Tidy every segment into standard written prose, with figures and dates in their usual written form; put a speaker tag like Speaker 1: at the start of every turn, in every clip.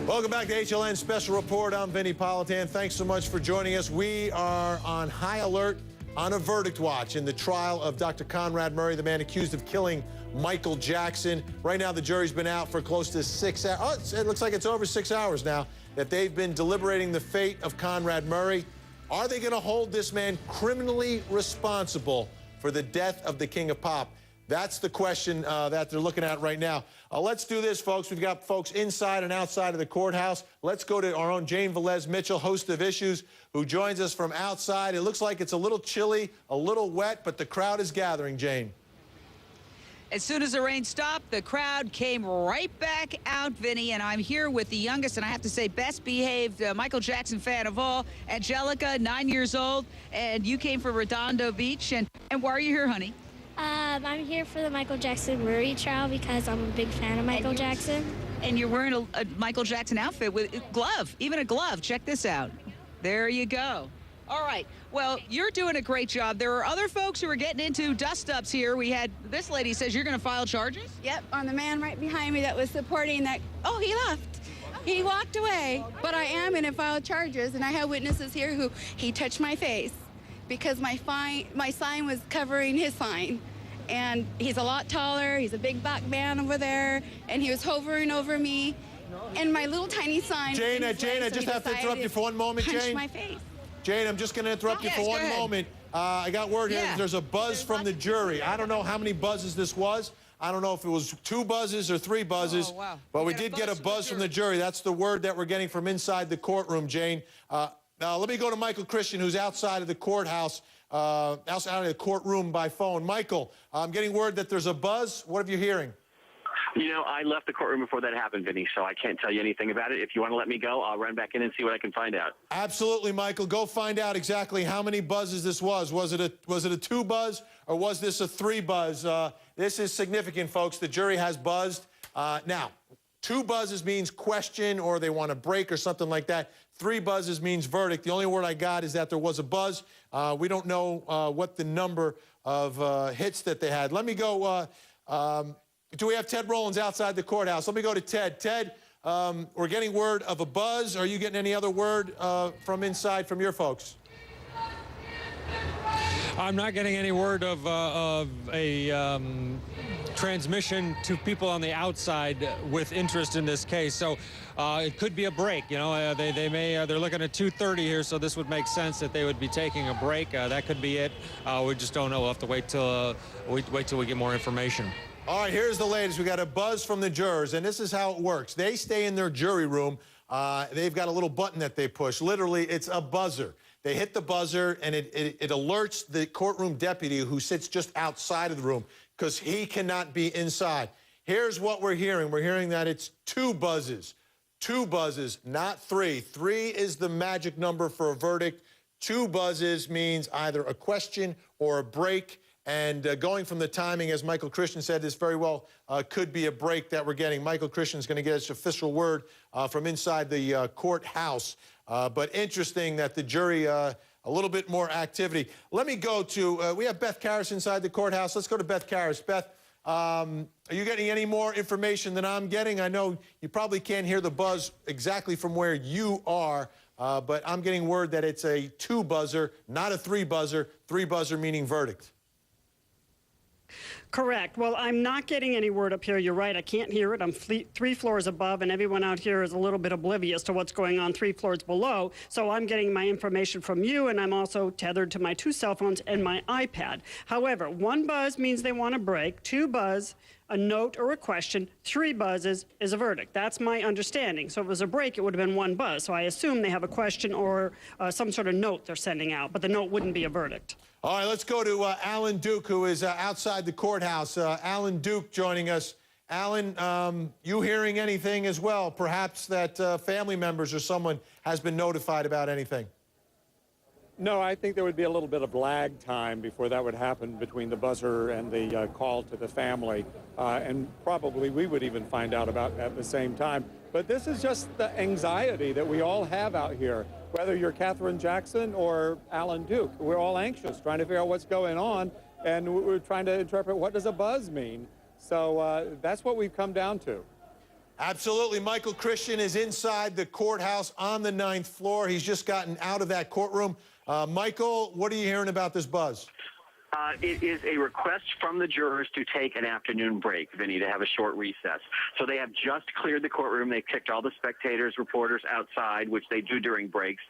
Speaker 1: Welcome back to HLN Special Report. I'm Vinnie Politan. Thanks so much for joining us. We are on high alert on a verdict watch in the trial of Dr. Conrad Murray, the man accused of killing Michael Jackson. Right now, the jury's been out for close to 6 hours. Oh, it looks like it's over 6 hours now that they've been deliberating the fate of Conrad Murray. Are they going to hold this man criminally responsible for the death of the King of Pop? That's the question that they're looking at right now. Let's do this, folks. We've got folks inside and outside of the courthouse. Let's go to our own Jane Velez-Mitchell, host of Issues, who joins us from outside. It looks like it's a little chilly, a little wet, but the crowd is gathering, Jane.
Speaker 2: As soon as the rain stopped, the crowd came right back out, Vinny, and I'm here with the youngest, and I have to say, best behaved Michael Jackson fan of all, Angelica, 9 years old, and you came from Redondo Beach, and why are you here, honey?
Speaker 3: I'm here for the Michael Jackson Murray trial because I'm a big fan of Michael Jackson.
Speaker 2: And you're wearing a Michael Jackson outfit with a glove, even a glove. Check this out. There you go. All right. Well, you're doing a great job. There are other folks who are getting into dust-ups here. We had this lady says you're going to file charges?
Speaker 4: Yep, on the man right behind me that was supporting that. Oh, he left. He walked away. But I am going to file charges, and I have witnesses here who he touched my face because my sign was covering his sign. And he's a lot taller, he's a big black man over there, and he was hovering over me, and my little tiny sign.
Speaker 1: Jane, I just have to interrupt you for one moment, Jane.
Speaker 4: Punch my face.
Speaker 1: Jane, I'm just going to interrupt you for one moment. I got word here that there's a buzz from the jury. I don't know how many buzzes this was. I don't know if it was 2 buzzes or 3 buzzes, but we did get a buzz from the jury. That's the word that we're getting from inside the courtroom, Jane. Now, let me go to Michael Christian, who's outside of the courthouse, outside of the courtroom by phone. Michael, I'm getting word that there's a buzz. What are you hearing?
Speaker 5: You know, I left the courtroom before that happened, Vinny, so I can't tell you anything about it. If you want to let me go, I'll run back in and see what I can find out.
Speaker 1: Absolutely, Michael. Go find out exactly how many buzzes this was. Was it a 2 buzz or was this a 3 buzz? This is significant, folks. The jury has buzzed. Now, 2 buzzes means question or they want to break or something like that. 3 buzzes means verdict. The only word I got is that there was a buzz. We don't know what the number of hits that they had. Let me go. Do we have Ted Rollins outside the courthouse? Let me go to Ted. Ted, we're getting word of a buzz. Are you getting any other word from inside from your folks?
Speaker 6: I'm not getting any word of a transmission to people on the outside with interest in this case. So it could be a break. You know, they're looking at 2:30 here, so this would make sense that they would be taking a break. That could be it. We just don't know. We'll have to wait till we get more information.
Speaker 1: All right, here's the latest. We got a buzz from the jurors, and this is how it works. They stay in their jury room. They've got a little button that they push. Literally, it's a buzzer. They hit the buzzer, and it alerts the courtroom deputy who sits just outside of the room because he cannot be inside. Here's what we're hearing. We're hearing that it's 2 buzzes. 2 buzzes, not 3. 3 is the magic number for a verdict. 2 buzzes means either a question or a break. And going from the timing, as Michael Christian said, this very well could be a break that we're getting. Michael Christian's going to get his official word from inside the courthouse. But interesting that the jury, a little bit more activity. Let me go to, we have Beth Karras inside the courthouse. Let's go to Beth Karras. Beth, are you getting any more information than I'm getting? I know you probably can't hear the buzz exactly from where you are, but I'm getting word that it's a 2 buzzer, not a 3 buzzer. 3 buzzer meaning verdict.
Speaker 7: Correct. Well, I'm not getting any word up here. You're right. I can't hear it. I'm 3 floors above, and everyone out here is a little bit oblivious to what's going on 3 floors below. So I'm getting my information from you, and I'm also tethered to my 2 cell phones and my iPad. However, 1 buzz means they want a break. 2 buzz, a note or a question. 3 buzzes is a verdict. That's my understanding. So if it was a break, it would have been 1 buzz. So I assume they have a question or some sort of note they're sending out, but the note wouldn't be a verdict.
Speaker 1: All right, let's go to Alan Duke, who is outside the courthouse. Alan Duke joining us. Alan, you hearing anything as well? Perhaps that family members or someone has been notified about anything?
Speaker 8: No, I think there would be a little bit of lag time before that would happen between the buzzer and the call to the family. And probably we would even find out about at the same time. But this is just the anxiety that we all have out here. Whether you're Katherine Jackson or Alan Duke, we're all anxious, trying to figure out what's going on, and we're trying to interpret what does a buzz mean. So that's what we've come down to.
Speaker 1: Absolutely. Michael Christian is inside the courthouse on the 9th floor. He's just gotten out of that courtroom. Michael, what are you hearing about this buzz?
Speaker 5: It is a request from the jurors to take an afternoon break, Vinny, to have a short recess. So they have just cleared the courtroom. They've kicked all the spectators, reporters outside, which they do during breaks.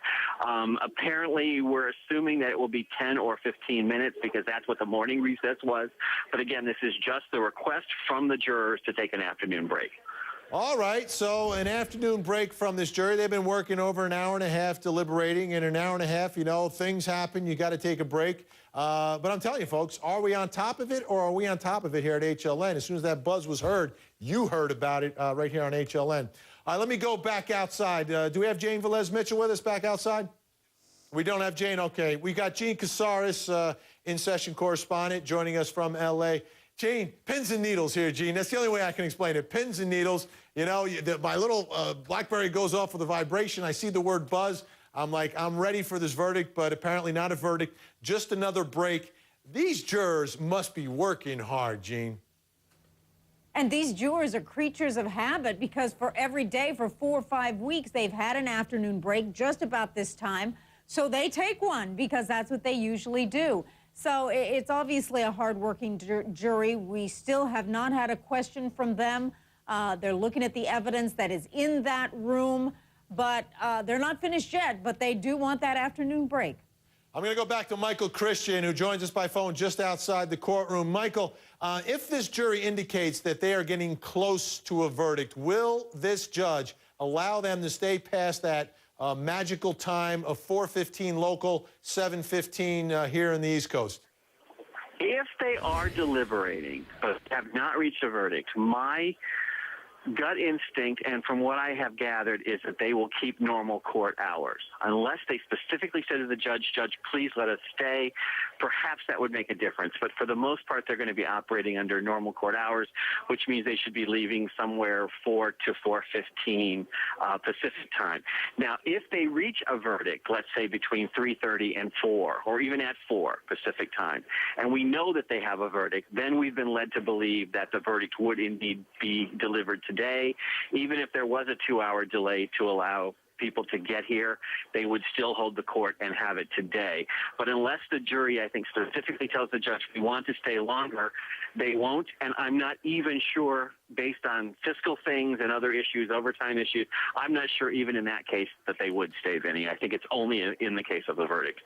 Speaker 5: Apparently, we're assuming that it will be 10 or 15 minutes because that's what the morning recess was. But again, this is just the request from the jurors to take an afternoon break.
Speaker 1: All right, so an afternoon break from this jury. They've been working over an hour and a half deliberating. In an hour and a half, you know, things happen. You got to take a break. But I'm telling you, folks, are we on top of it or are we on top of it here at HLN? As soon as that buzz was heard, you heard about it right here on HLN. All right, let me go back outside. Do we have Jane Velez-Mitchell with us back outside? We don't have Jane? Okay. We got Gene Casares, in-session correspondent, joining us from L.A. Gene, pins and needles here, Gene. That's the only way I can explain it. Pins and needles. You know, my little BlackBerry goes off with a vibration. I see the word buzz. I'm like, I'm ready for this verdict, but apparently not a verdict. Just another break. These jurors must be working hard, Gene.
Speaker 9: And these jurors are creatures of habit because for every day for 4 or 5 weeks, they've had an afternoon break just about this time. So they take one because that's what they usually do. So it's obviously a hard-working jury. We still have not had a question from them. They're looking at the evidence that is in that room, but they're not finished yet, but they do want that afternoon break.
Speaker 1: I'm going to go back to Michael Christian, who joins us by phone just outside the courtroom. Michael, if this jury indicates that they are getting close to a verdict, will this judge allow them to stay past that magical time of 4:15 local, 7:15 here in the East Coast?
Speaker 5: If they are deliberating but have not reached a verdict, my gut instinct, and from what I have gathered, is that they will keep normal court hours. Unless they specifically say to the judge, please let us stay, perhaps that would make a difference. But for the most part, they're going to be operating under normal court hours, which means they should be leaving somewhere 4 to 4:15 Pacific time. Now, if they reach a verdict, let's say between 3:30 and 4, or even at 4 Pacific time, and we know that they have a verdict, then we've been led to believe that the verdict would indeed be delivered today. Even if there was a 2-hour delay to allow people to get here, they would still hold the court and have it today. But unless the jury, I think, specifically tells the judge, we want to stay longer, they won't. And I'm not even sure, based on fiscal things and other issues, overtime issues, I'm not sure even in that case that they would stay, Vinny. I think it's only in the case of the verdict.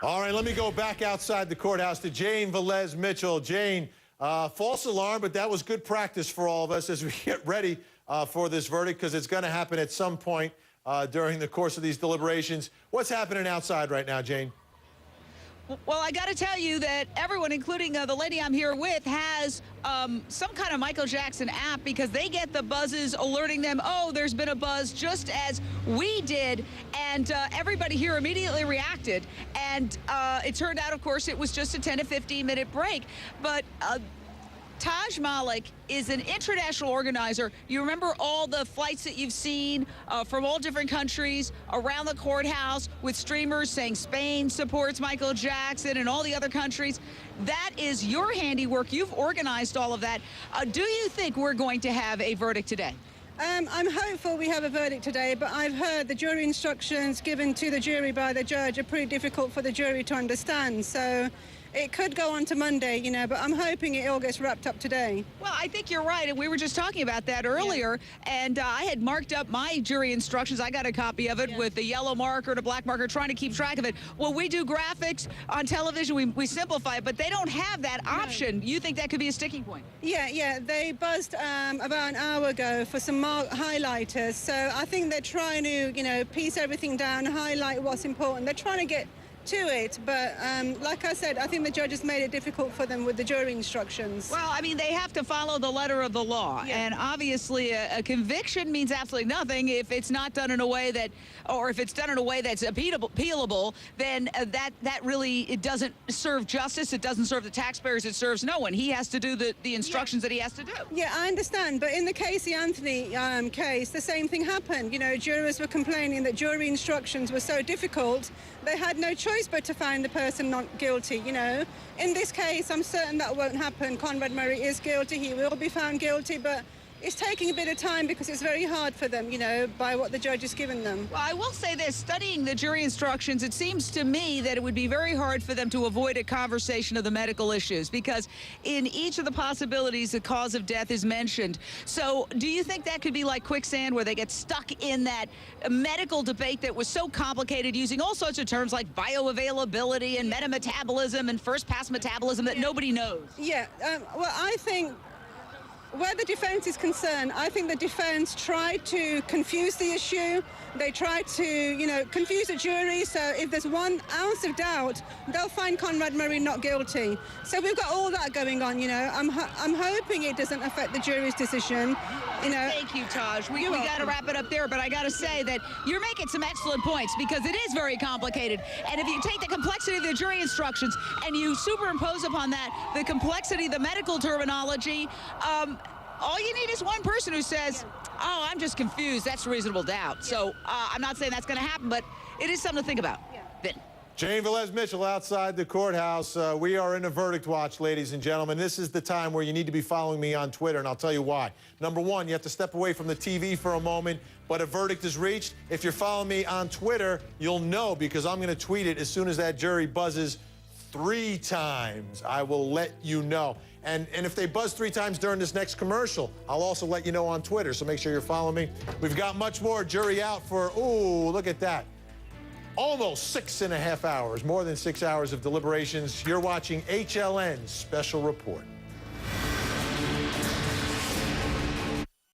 Speaker 1: All right, let me go back outside the courthouse to Jane Velez-Mitchell. Jane, false alarm, but that was good practice for all of us as we get ready for this verdict, because it's going to happen at some point during the course of these deliberations. What's happening outside right now, Jane?
Speaker 2: Well, I got to tell you that everyone, including the lady I'm here with, has some kind of Michael Jackson app, because they get the buzzes alerting them, oh, there's been a buzz, just as we did. And everybody here immediately reacted. And it turned out, of course, it was just a 10 to 15-minute break. But Taj Malik is an international organizer. You remember all the flights that you've seen from all different countries around the courthouse with streamers saying Spain supports Michael Jackson and all the other countries. That is your handiwork. You've organized all of that. Do you think we're going to have a verdict today?
Speaker 10: I'm hopeful we have a verdict today, but I've heard the jury instructions given to the jury by the judge are pretty difficult for the jury to understand. So it could go on to Monday, you know, but I'm hoping it all gets wrapped up today.
Speaker 2: Well, I think you're right, and we were just talking about that earlier, and I had marked up my jury instructions. I got a copy of it with the yellow marker and a black marker, trying to keep track of it. Well, we do graphics on television, we simplify it, but they don't have that option. You think that could be a sticking point?
Speaker 10: Yeah, they buzzed about an hour ago for some highlighters, so I think they're trying to, you know, piece everything down, highlight what's important. They're trying to get to it, but like I said, I think the judge has made it difficult for them with the jury instructions.
Speaker 2: Well, I mean, they have to follow the letter of the law, and obviously a conviction means absolutely nothing if it's not done in a way that, or if it's done in a way that's appealable, then that really, it doesn't serve justice, it doesn't serve the taxpayers, it serves no one. He has to do the instructions that he has to do.
Speaker 10: Yeah, I understand, but in the Casey Anthony case, the same thing happened. You know, jurors were complaining that jury instructions were so difficult, they had no choice but to find the person not guilty, you know. In this case, I'm certain that won't happen. Conrad Murray is guilty. He will be found guilty, but it's taking a bit of time because it's very hard for them, you know, by what the judge has given them.
Speaker 2: Well, I will say this, studying the jury instructions, it seems to me that it would be very hard for them to avoid a conversation of the medical issues, because in each of the possibilities, the cause of death is mentioned. So do you think that could be like quicksand, where they get stuck in that medical debate that was so complicated, using all sorts of terms like bioavailability and metametabolism and first-pass metabolism that nobody knows?
Speaker 10: Yeah, well, I think where the defense is concerned, I think the defense tried to confuse the issue. They tried to, you know, confuse the jury. So if there's 1 ounce of doubt, they'll find Conrad Murray not guilty. So we've got all that going on, you know. I'm hoping it doesn't affect the jury's decision, you know.
Speaker 2: Thank you, Taj. We got to wrap it up there, but I got to say that you're making some excellent points, because it is very complicated. And if you take the complexity of the jury instructions and you superimpose upon that the complexity of the medical terminology, all you need is one person who says, oh, I'm just confused. That's reasonable doubt. So I'm not saying that's going to happen, but it is something to think about. Vin.
Speaker 1: Jane Velez-Mitchell outside the courthouse. We are in a verdict watch, ladies and gentlemen. This is the time where you need to be following me on Twitter, and I'll tell you why. Number one, you have to step away from the TV for a moment, but a verdict is reached. If you're following me on Twitter, you'll know, because I'm going to tweet it as soon as that jury buzzes 3 times. I will let you know. And if they buzz 3 times during this next commercial, I'll also let you know on Twitter, so make sure you're following me. We've got much more. Jury out for, ooh, look at that. Almost 6.5 hours, more than 6 hours of deliberations. You're watching HLN's Special Report.